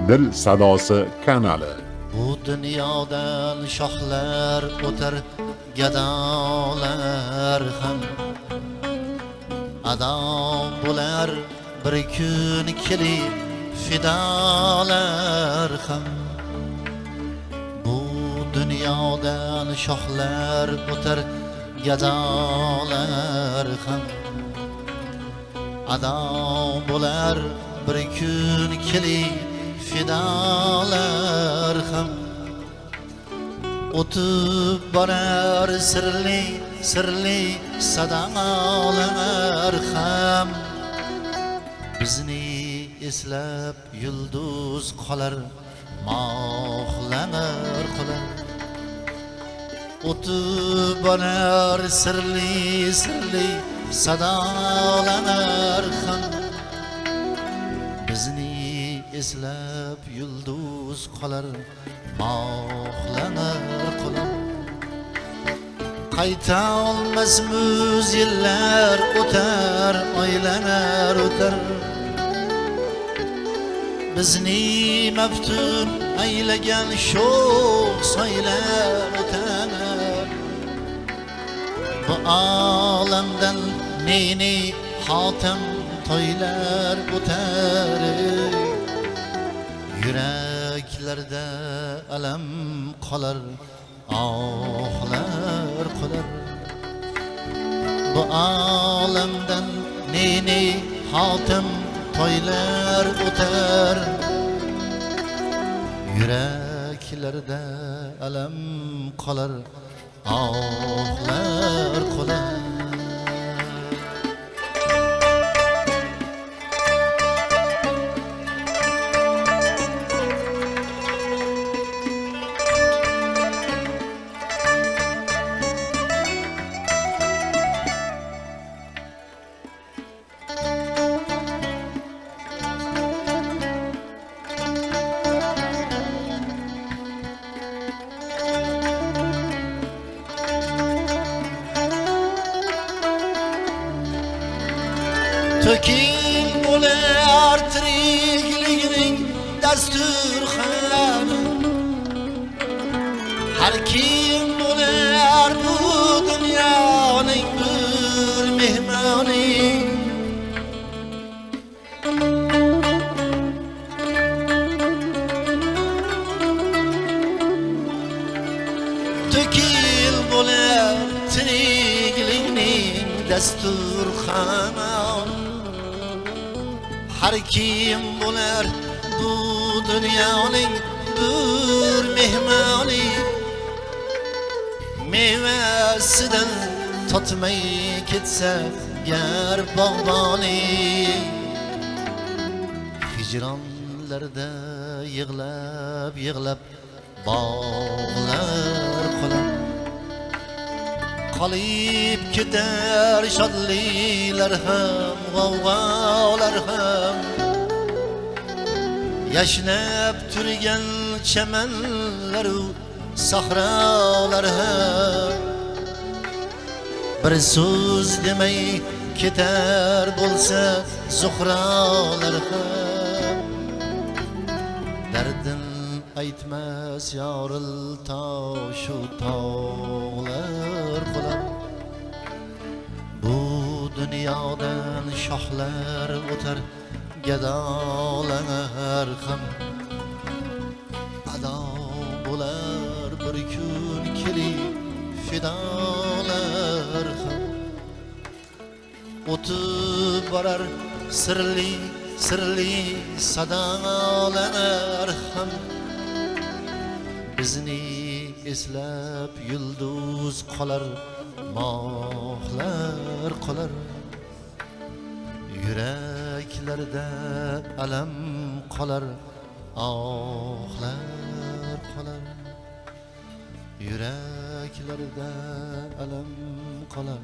Dil sadosi kanali. Bu dunyodan shohlar o'tar, gadolar ham ado bo'lar bir kun kelib, fidolar ham. Bu dunyodan shohlar o'tar, gadolar ham ado bo'lar bir kun kelib, fidolar ham. O'tib borar sirli sirli sadolar ham. Bizni eslab yulduz qolar, mohlanar qolar. O'tib borar sirli sirli sadolar ham. Bizni eslab yulduz qolar, mohlanar qolar. Qayta olmas muz yillar o'tar, oylanar o'tar. Bizni maftun aylagan sho'x soylar o'tar. Bu olamdan ne hotam toylar o'tar. Yuraklarda alam qolar, ohlar qolar. Bu olamdan ne hotam toylar o'tar. Yuraklarda alam qolar, ohlar qolar. Tökil bo'lar tirikligining dasturxoni. Har kim bo'lar bu dunyoning bir mehmoni. Tökil bo'lar tirikligining dasturxoni. Har kim bo'lar bu dunyoning bir mehmoni. Mevasidan totmay ketsa gar bog'boni. Hijronlarda yig'lab yig'lab bog'lar qolar. Qolib ketar shodliklar ham, g'avg'olar ham. Yashnab turgan chamanlar u sahrolar ham. Bir so'z demay ketar bo'lsa zuhrolar ham. Dardin aytmas yoril toshu tog'lar qolar. Bu dunyodan shohlar o'tar, gadolar ham ado bo'lar bir kun kelib, fidolar ham. O'tib borar sirli sirli sadolar ham. Bizni eslab yulduz qolar, mohlar qolar. Yuraklarda alam qolar, ohlar qolar. Yuraklarda alam qolar.